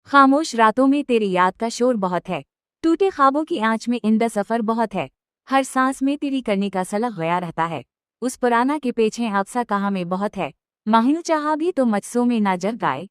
खामोश रातों में तेरी याद का शोर बहुत है। टूटे ख्वाबों की आंच में इंदा सफर बहुत है। हर सांस में तेरी करने का सलग गया रहता है। उस पुराना के पीछे हादसा कहाँ में बहुत है। माहिल चाहा भी तो मजसों में ना जर गाए।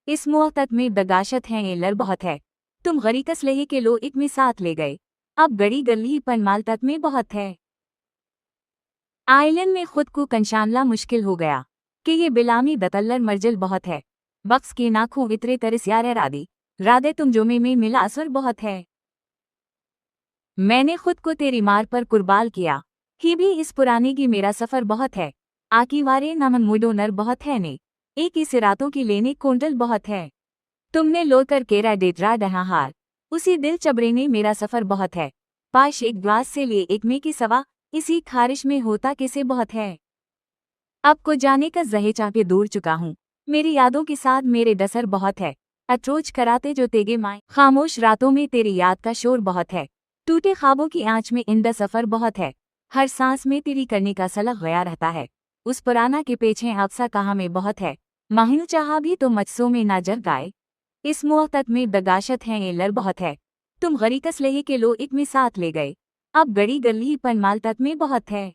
इस मोहब्बत में बगाशत है ये लर बहुत है। तुम गरीकस लहे के लो एक में साथ ले गए। अब गड़ी गली पनमाल तक में बहुत है। आइलैंड में खुद को कंशानला मुश्किल हो गया कि ये बिलामी दतल्लर मर्जल बहुत है। बक्स की नाखों इतरे तरस यार रादी राधे तुम जोमे में मिला असर बहुत है। मैंने खुद को तेरी मार पर कुर्बान किया ही भी इस पुरानी की मेरा सफर बहुत है। आकी वारे नमन मुडो नर बहुत है ने एक इस रातों की लेने कोंडल बहुत है। तुमने लो कर केरा डेटरा डहा हार उसी दिल चबरेने मेरा सफर बहुत है। पाश एक ग्लास से लिए एक में की सवा इसी खारिश में होता किसे बहुत है। अब को जाने का जहे चापे दूर चुका हूँ। मेरी यादों के साथ मेरे डसर बहुत है। अट्रोच कराते जो तेगे माए खामोश रातों में तेरी याद का शोर बहुत है। टूटे ख्वाबों की आंच में इंदा सफर बहुत है। हर सांस में तेरी करने का सलग गया रहता है। उस पुराना के पीछे हादसा कहाँ में बहुत है। माहिल चाहा भी तो मजसों में ना जर गाए। इस मोहब्बत में बगाशत है ये लर बहुत है। तुम गरीकस लहे के लो एक में साथ ले गए। अब गड़ी गली पनमाल तक में बहुत है।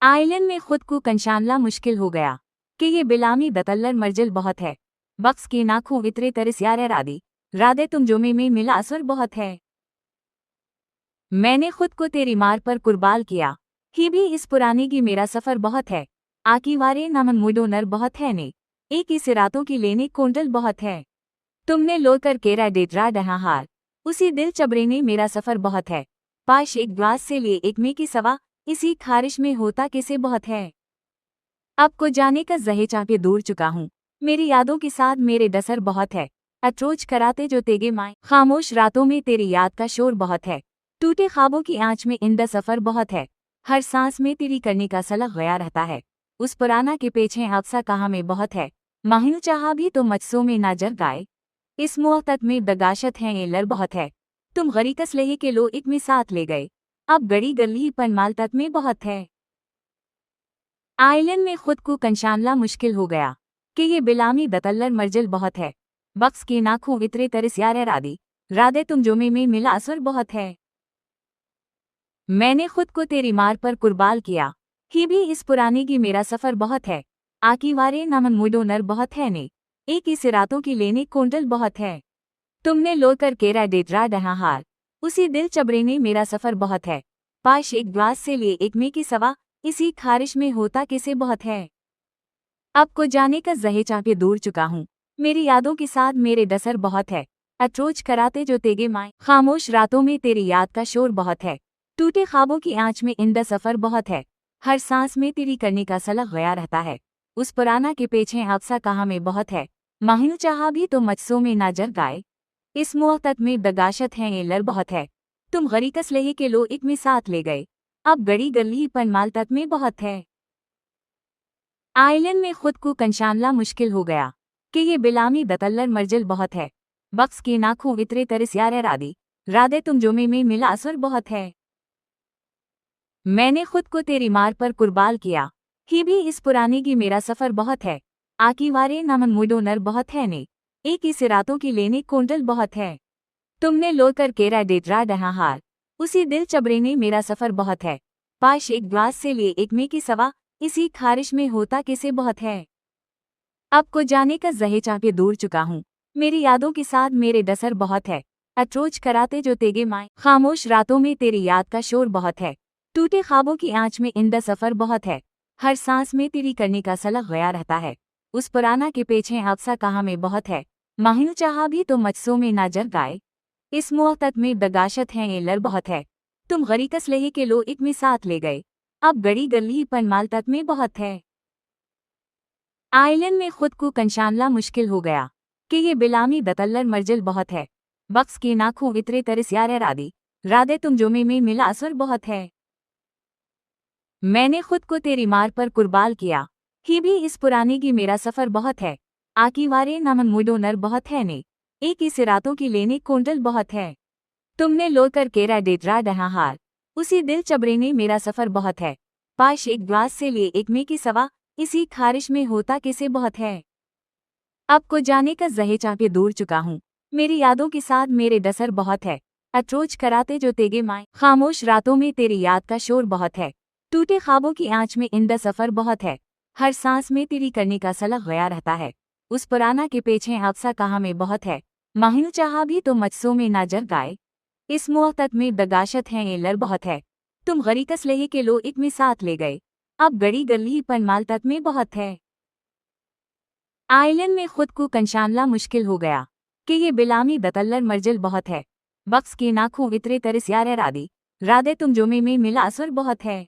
आइलैंड में खुद को कंशानला मुश्किल हो गया कि ये बिलामी दतल्लर मर्जल बहुत है। बक्स की नाखों इतरे तरस यार रादी राधे तुम जोमे में मिला असर बहुत है। मैंने खुद को तेरी मार पर कुर्बान किया ही भी इस पुरानी की मेरा सफर बहुत है। आकी वारे नमन मुडो नर बहुत है ने एक इस रातों की लेने कोंडल बहुत है। तुमने लो कर केरा डेटरा डहा हार उसी दिल चबरेने मेरा सफर बहुत है। पाश एक ग्लास से लिए एक में की सवा इसी खारिश में होता किसे बहुत है। अब को जाने का जहे चापे दूर चुका हूँ। मेरी यादों के साथ मेरे डसर बहुत है। अट्रोच कराते जो तेगे माए खामोश रातों में तेरी याद का शोर बहुत है। टूटे ख्वाबों की आंच में इंदा सफर बहुत है। हर सांस में तेरी करने का सलग गया रहता है। उस पुराना के पीछे हादसा कहाँ में बहुत है। माहिल चाहा भी तो मजसों में ना जर गाए। इस मोहब्बत में बगाशत है ये लर बहुत है। तुम गरीकस लहे के लो एक में साथ ले गए। अब गड़ी गली पनमाल तक में बहुत है। आइलैंड में खुद को कंशानला मुश्किल हो गया कि ये बिलामी दतल्लर मर्जल बहुत है। बक्स की नाखों इतरे तरस यार रादी राधे तुम जोमे में मिला असर बहुत है। मैंने खुद को तेरी मार पर कुर्बान किया ही भी इस पुरानी की मेरा सफर बहुत है। आकी वारे नमन मुडो नर बहुत है ने एक इस रातों की लेने कोंडल बहुत है। तुमने लो कर केरा डेटरा डहा हार उसी दिल चबरेने मेरा सफर बहुत है। पाश एक ग्लास से लिए एक में की सवा इसी खारिश में होता किसे बहुत है। अब को जाने का जहे चापे दूर चुका हूँ। मेरी यादों के साथ मेरे डसर बहुत है। अट्रोच कराते जो तेगे माए खामोश रातों में तेरी याद का शोर बहुत है। टूटे ख्वाबों की आंच में इंदा सफर बहुत है। हर सांस में तेरी करने का सलग गया रहता है। उस पुराना के पीछे हादसा कहाँ में बहुत है। माहिल चाहा भी तो मजसों में ना जर गाए। इस मोहब्बत में बगाशत है ये लर बहुत है। तुम गरीकस लहे के लो एक में साथ ले गए। अब गड़ी गली पनमाल तक में बहुत है। आइलैंड में खुद को कंशानला मुश्किल हो गया कि ये बिलामी दतल्लर मर्जल बहुत है। बक्स की नाखों इतरे तरस यार रादी राधे तुम जोमे में मिला असर बहुत है। मैंने खुद को तेरी मार पर कुर्बान किया ही भी इस पुरानी की मेरा सफर बहुत है। आकी वारे नमन मुडो नर बहुत है ने एक इस रातों की लेने कोंडल बहुत है। तुमने लो कर केरा डेटरा डहा हार उसी दिल चबरेने मेरा सफर बहुत है। पाश एक ग्लास से लिए एक में की सवा इसी खारिश में होता किसे बहुत है। अब को जाने का जहे चापे दूर चुका हूँ। मेरी यादों के साथ मेरे डसर बहुत है। अट्रोच कराते जो तेगे माए खामोश रातों में तेरी याद का शोर बहुत है। टूटे ख्वाबों की आंच में इंदा सफर बहुत है। हर सांस में तेरी करने का सलग गया रहता है। उस पुराना के पीछे हादसा कहाँ में बहुत है। माहिल चाहा भी तो मजसों में ना जर गाए। इस मोहब्बत में बगाशत है ये लर बहुत है। तुम गरीकस लहे के लो एक में साथ ले गए। अब गड़ी गली पनमाल तक में बहुत है। आइलैंड में खुद को कंशानला मुश्किल हो गया कि ये बिलामी दतल्लर मर्जल बहुत है। बक्स की नाखों इतरे तरस यार रादी राधे तुम जोमे में मिला असर बहुत है। मैंने खुद को तेरी मार पर कुर्बान किया ही भी इस पुरानी की मेरा सफर बहुत है। आकी वारे नमन मुडो नर बहुत है ने एक इस रातों की लेने कोंडल बहुत है। तुमने लो कर केरा डेटरा डहा हार उसी दिल चबरेने मेरा सफर बहुत है। पाश एक ग्लास से लिए एक में की सवा इसी खारिश में होता किसे बहुत है। अब को जाने का जहे चापे दूर चुका हूँ, मेरी यादों के साथ मेरे डसर बहुत है। अप्रोच कराते जो तेगे माए, खामोश रातों में तेरी याद का शोर बहुत है। टूटे ख्वाबों की आंच में इंदा सफर बहुत है। हर सांस में तेरी करने का सलग गया रहता है। उस पुराना के पीछे हादसा कहाँ में बहुत है। माहिल चाहा भी तो मजसों में ना जर गाए। इस मोहब्बत में दगाशत है ये लर बहुत है। तुम गरीकस लहे के लो एक में साथ ले गए। अब गड़ी गली पन माल तक में बहुत है। आइलैंड में खुद को कंशानला मुश्किल हो गया कि ये बिलामी दतल्लर मर्जल बहुत है। बक्स की नाखों इतरे तरस यार रादी राधे तुम जुमे में मिला असर बहुत है।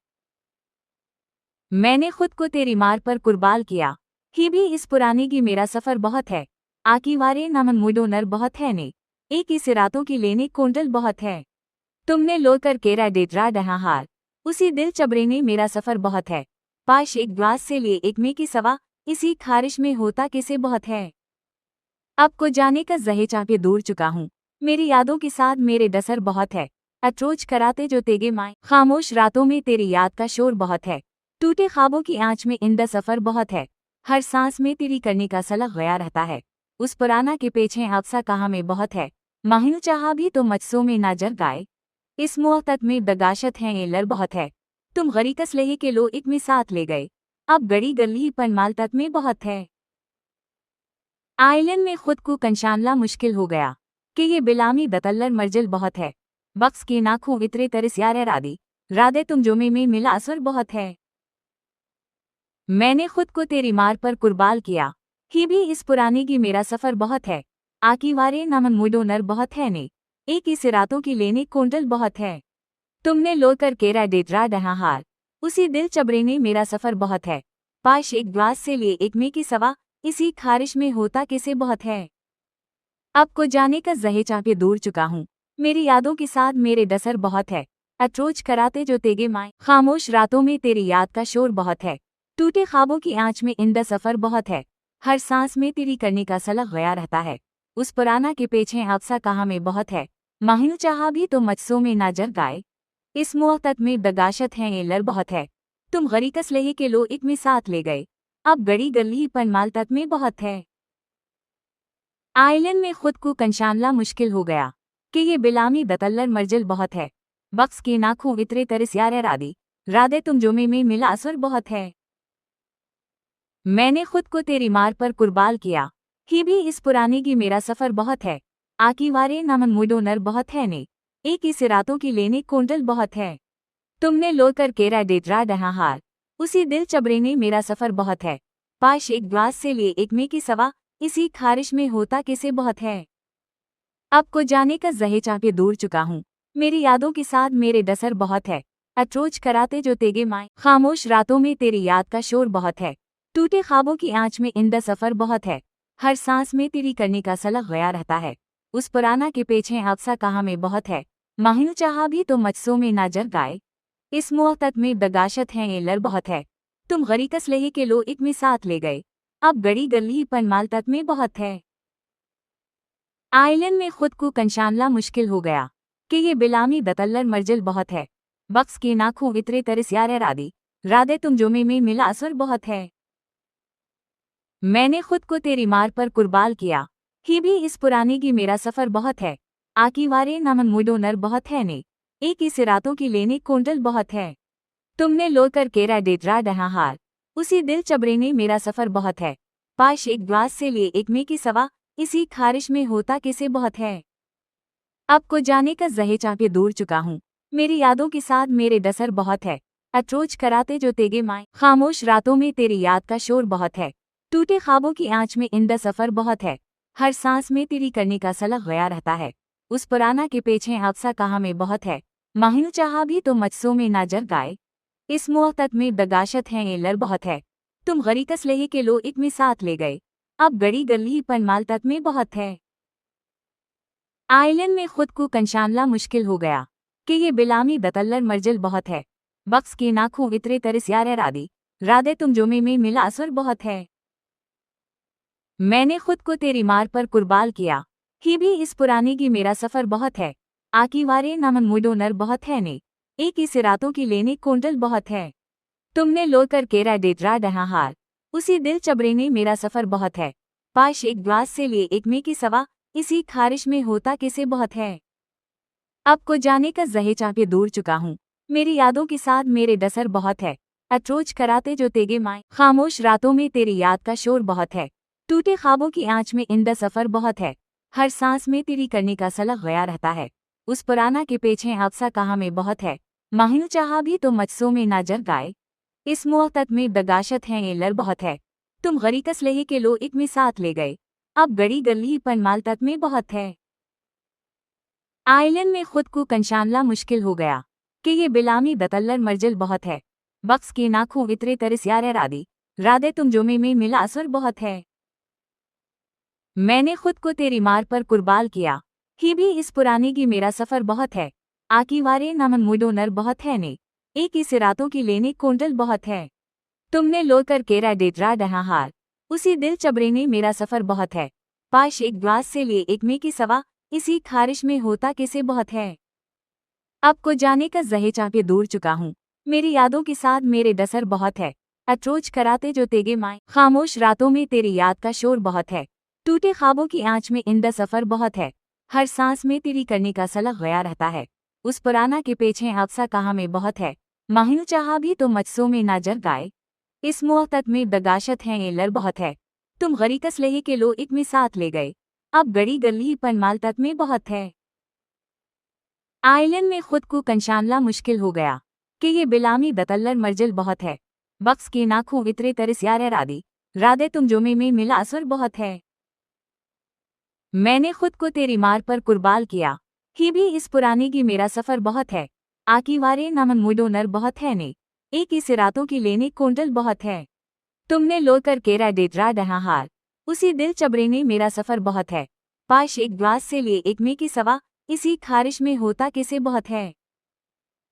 मैंने खुद को तेरी मार पर कुर्बान किया। ही भी इस पुराने की मेरा सफर बहुत है। आकी वारे नमन मुडो नर बहुत है ने। एक ही सिरातों की लेने कोंडल बहुत है। तुमने लो कर केरा डेटरा डहा हार। उसी दिल चबरे ने मेरा सफर बहुत है। पाश एक ग्लास से लिए एक में की सवा, इसी खारिश में होता किसे बहुत है। अब को जाने का जहे चापे दूर चुका हूँ, मेरी यादों के साथ मेरे डसर बहुत है। अप्रोच कराते जो तेगे माए, खामोश रातों में तेरी याद का शोर बहुत है। टूटे ख्वाबों की आंच में इंदा सफर बहुत है। हर सांस में तेरी करने का सलग गया रहता है। उस पुराना के पीछे हादसा कहाँ में बहुत है। माहिल चाहा भी तो मजसों में ना जर गाए। इस मोहब्बत में दगाशत है ये लर बहुत है। तुम गरीकस लहे के लो एक में साथ ले गए। अब गड़ी गली पन माल तक में बहुत है। आइलैंड में खुद को कंशानला मुश्किल हो गया कि ये बिलामी दतल्लर मर्जल बहुत है। बक्स की नाखों इतरे तरस यार रादी राधे तुम जुमे में मिला असर बहुत है। मैंने खुद को तेरी मार पर कुर्बान किया। ही भी इस पुराने की मेरा सफर बहुत है। आकी वारे नमन मुडो नर बहुत है ने। एक ही सिरातों की लेने कोंडल बहुत है। तुमने लो कर केरा डेटरा डहा हार। उसी दिल चबरे ने मेरा सफर बहुत है। पाश एक ग्लास से लिए एक में की सवा, इसी खारिश में होता किसे बहुत है। अब को जाने का जहे चापे दूर चुका हूँ, मेरी यादों के साथ मेरे डसर बहुत है। अप्रोच कराते जो तेगे माए, खामोश रातों में तेरी याद का शोर बहुत है। टूटे ख्वाबों की आंच में इंदा सफर बहुत है। हर सांस में तेरी करने का सलग गया रहता है। उस पुराना के पीछे हादसा कहाँ में बहुत है। माहिल चाहा भी तो मजसों में ना जर गाए। इस मोहब्बत में दगाशत है ये लर बहुत है। तुम गरीकस लहे के लो एक में साथ ले गए। अब गड़ी गली पन माल तक में बहुत है। आइलैंड में खुद को कंशानला मुश्किल हो गया कि ये बिलामी दतल्लर मर्जल बहुत है। बक्स की नाखों इतरे तरस यार रादी राधे तुम जुमे में मिला असर बहुत है। मैंने खुद को तेरी मार पर कुर्बान किया। ही भी इस पुराने की मेरा सफर बहुत है। आकी वारे नमन मुडो नर बहुत है ने। एक ही सिरातों की लेने कोंडल बहुत है। तुमने लो कर केरा डेटरा डहा हार। उसी दिल चबरे ने मेरा सफर बहुत है। पाश एक ग्लास से लिए एक में की सवा, इसी खारिश में होता किसे बहुत है। अब को जाने का जहे चापे दूर चुका हूँ, मेरी यादों के साथ मेरे डसर बहुत है। अप्रोच कराते जो तेगे माए, खामोश रातों में तेरी याद का शोर बहुत है। टूटे ख्वाबों की आंच में इंदा सफर बहुत है। हर सांस में तेरी करने का सलग गया रहता है। उस पुराना के पीछे हादसा कहाँ में बहुत है। माहिल चाहा भी तो मजसों में ना जर गाए। इस मोहब्बत में दगाशत है ये लर बहुत है। तुम गरीकस लहे के लो एक में साथ ले गए। अब गड़ी गली पन माल तक में बहुत है। आइलैंड में खुद को कंशानला मुश्किल हो गया कि ये बिलामी दतल्लर मर्जल बहुत है। बक्स की नाखों इतरे तरस यार रादी राधे तुम जुमे में मिला असर बहुत है। मैंने खुद को तेरी मार पर कुर्बान किया। ही भी इस पुराने की मेरा सफर बहुत है। आकी वारे नमन मुडो नर बहुत है ने। एक ही सिरातों की लेने कोंडल बहुत है। तुमने लो कर केरा डेटरा डहा हार। उसी दिल चबरे ने मेरा सफर बहुत है। पाश एक ग्लास से लिए एक में की सवा, इसी खारिश में होता किसे बहुत है। अब को जाने का जहे चापे दूर चुका हूँ, मेरी यादों के साथ मेरे डसर बहुत है। अप्रोच कराते जो तेगे माए, खामोश रातों में तेरी याद का शोर बहुत है। टूटे ख्वाबों की आंच में इंदा सफर बहुत है। हर सांस में तेरी करने का सलग गया रहता है। उस पुराना के पीछे हादसा कहाँ में बहुत है। माहिल चाहा भी तो मजसों में ना जर गाए। इस मोहब्बत में दगाशत है ये लर बहुत है। तुम गरीकस लहे के लो एक में साथ ले गए। अब गड़ी गली पन माल तक में बहुत है। आइलैंड में खुद को कंशानला मुश्किल हो गया कि ये बिलामी दतल्लर मर्जल बहुत है। बक्स की नाखों इतरे तरस यार रादी राधे तुम जुमे में मिला असर बहुत है। मैंने खुद को तेरी मार पर कुर्बान किया। ही भी इस पुराने की मेरा सफर बहुत है। आकी वारे नमन मुडो नर बहुत है ने। एक ही सिरातों की लेने कोंडल बहुत है। तुमने लो कर केरा डेटरा डहा हार। उसी दिल चबरे ने मेरा सफर बहुत है। पाश एक ग्लास से लिए एक में की सवा, इसी खारिश में होता किसे बहुत है। अब को जाने का जहे चापे दूर चुका हूँ, मेरी यादों के साथ मेरे डसर बहुत है। अट्रोच कराते जो तेगे माए, खामोश रातों में तेरी याद का शोर बहुत है। टूटे ख्वाबों की आंच में इंदा सफर बहुत है। हर सांस में तेरी करने का सलग गया रहता है। उस पुराना के पीछे हादसा कहाँ में बहुत है। माहिल चाहा भी तो मचसों में ना जर गाए। इस मोहतत में बगाशत है ये लर बहुत है। तुम गरीकस लहे के लो एक में साथ ले गए। अब गड़ी गली पनमाल तक में बहुत है। आइलैंड में खुद को कंशानला मुश्किल हो गया कि ये बिलामी दतल्लर मर्जल बहुत है। बक्स की नाखों इतरे तरस यार रादी, राधे तुम जोमे में मिला असर बहुत है। मैंने खुद को तेरी मार पर कुर्बान किया, ही भी इस पुराने की मेरा सफर बहुत है। आकी वारे नमन मुडो नर बहुत है ने, एक इस रातों की लेने कोंडल बहुत है। तुमने लो कर केरा डेटरा डहा हार, उसी दिल चबरेने मेरा सफर बहुत है। पाश एक ग्लास से लिए एक में की सवा, इसी खारिश में होता किसे बहुत है। अब को जाने का जहे चापे दूर चुका हूँ, मेरी यादों के साथ मेरे डसर बहुत है। अट्रोच कराते जो तेगे माए, खामोश रातों में तेरी याद का शोर बहुत है। टूटे ख्वाबों की आंच में इंदा सफर बहुत है। हर सांस में तेरी करने का सलग गया रहता है। उस पुराना के पीछे हादसा कहाँ में बहुत है। माहिल चाहा भी तो मचसों में ना जर गाए। इस मोहतत में बगाशत है ये लर बहुत है। तुम गरीकस लहे के लो एक में साथ ले गए। अब गड़ी गली पनमाल तक में बहुत है। आइलैंड में खुद को कंशानला मुश्किल हो गया कि ये बिलामी दतल्लर मर्जल बहुत है। बक्स की नाखों इतरे तरस यार रादी, राधे तुम जोमे में मिला असर बहुत है। मैंने खुद को तेरी मार पर कुर्बान किया, ही भी इस पुराने की मेरा सफर बहुत है। आकी वारे नमन मुडो नर बहुत है ने, एक इस रातों की लेने कोंडल बहुत है। तुमने लो कर केरा डेटरा डहा हार, उसी दिल चबरेने मेरा सफर बहुत है। पाश एक ग्लास से लिए एक में की सवा, इसी खारिश में होता किसे बहुत है।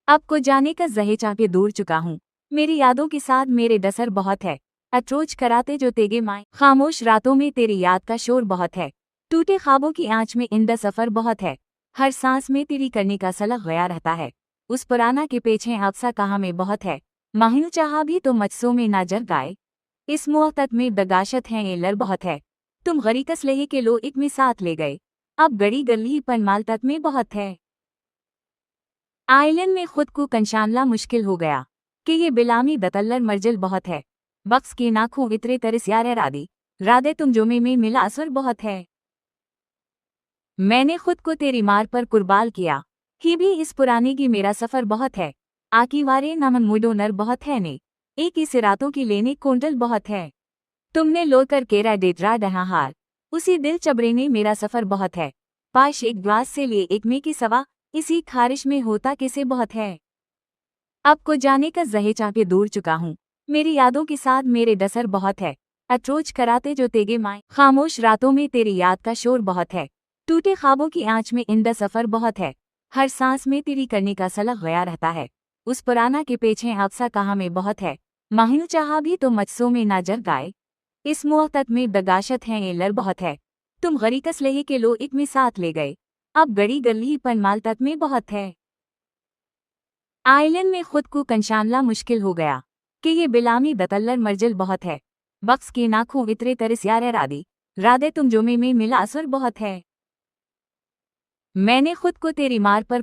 अब को जाने का जहे चापे दूर चुका हूँ, मेरी यादों के साथ मेरे डसर बहुत है। अट्रोच कराते जो तेगे माए, खामोश रातों में तेरी याद का शोर बहुत है। टूटे ख्वाबों की आंच में इंदा सफर बहुत है। हर सांस में तेरी करने का सलग गया रहता है। उस पुराना के पीछे हादसा कहाँ में बहुत है। माहिल चाहा भी तो मचसों में ना जर गाए। इस मोहतत में बगाशत है ये लर बहुत है। तुम गरीकस लहे के लो एक में साथ ले गए। अब गड़ी गली पनमाल तक में बहुत है। आइलैंड में खुद को कंशानला मुश्किल हो गया कि ये बिलामी दतल्लर मर्जल बहुत है। बक्स की नाखों इतरे तरस यार रादी, राधे तुम जोमे में मिला असर बहुत है। मैंने खुद को तेरी मार पर कुर्बान किया, ही भी इस पुराने की मेरा सफर बहुत है। आकी वारे नमन मुडो नर बहुत है ने, एक इस रातों की लेने कोंडल बहुत है। तुमने लो कर केरा डेटरा डहा हार, उसी दिल चबरेने मेरा सफर बहुत है। पाश एक ग्लास से लिए एक में की सवा, इसी खारिश में होता किसे बहुत है। अब को जाने का जहे चापे दूर चुका हूँ, मेरी यादों के साथ मेरे डसर बहुत है। अट्रोच कराते जो तेगे माए, खामोश रातों में तेरी याद का शोर बहुत है। टूटे ख्वाबों की आंच में इंदा सफर बहुत है। हर सांस में तेरी करने का सलग गया रहता है। उस पुराना के पीछे हादसा कहाँ में बहुत है। माहिल चाहा भी तो मचसों में ना जर गाए। इस मोहतत में बगाशत है ये लर बहुत है। तुम गरीकस लहे के लो एक में साथ ले गए। अब गड़ी गली पनमाल तक में बहुत है। आइलैंड में खुद को कंशानला मुश्किल हो गया कि ये बिलामी दतल्लर मर्जल बहुत है। बक्स की नाखों इतरे तरस यार रादी, राधे तुम जोमे में मिला असर बहुत है। मैंने खुद को तेरी मार पर